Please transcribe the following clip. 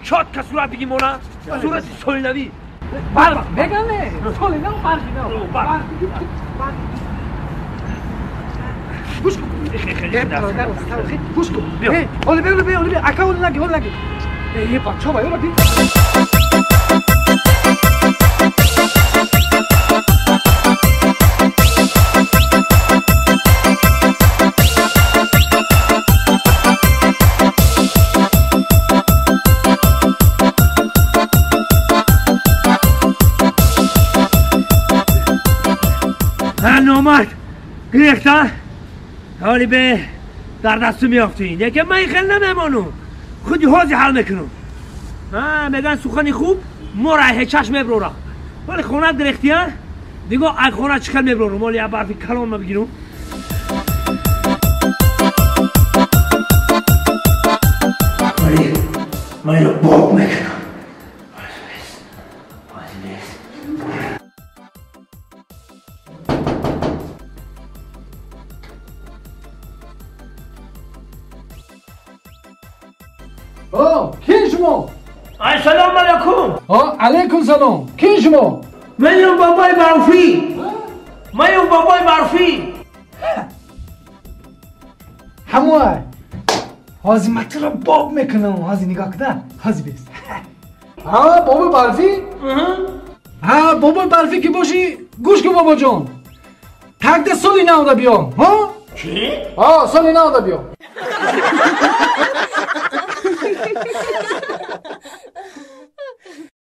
چات صورت بگیمونه صورت سولنوی بگنه سولنو برگینا گوش کن گوش کن اولی بیا اکا اولی نگی یه بچه باید را بیا نامرد گریختن حالی به در دستو میافتین یکی من خیلی نمیمانم خودی حاضی حل میکنم میگن سخنی خوب مرایه چشم میبرورم ولی خونه گریختی ها دیگه اگه خونه چکل میبرورم ولی یه برفی کلام نبگیرم ولی من اینو باق میکنم کی شما؟ السلام علیکم علیکم سلام کی شما؟ من بابای معروفی هموای حاضی مطر را باب میکنم حاضی نگاه کده حاضی بیست بابای معروفی؟ بابای معروفی که باشی گوش کن بابا جان تک ده سالی نهاده بیام چی؟ سالی نهاده بیام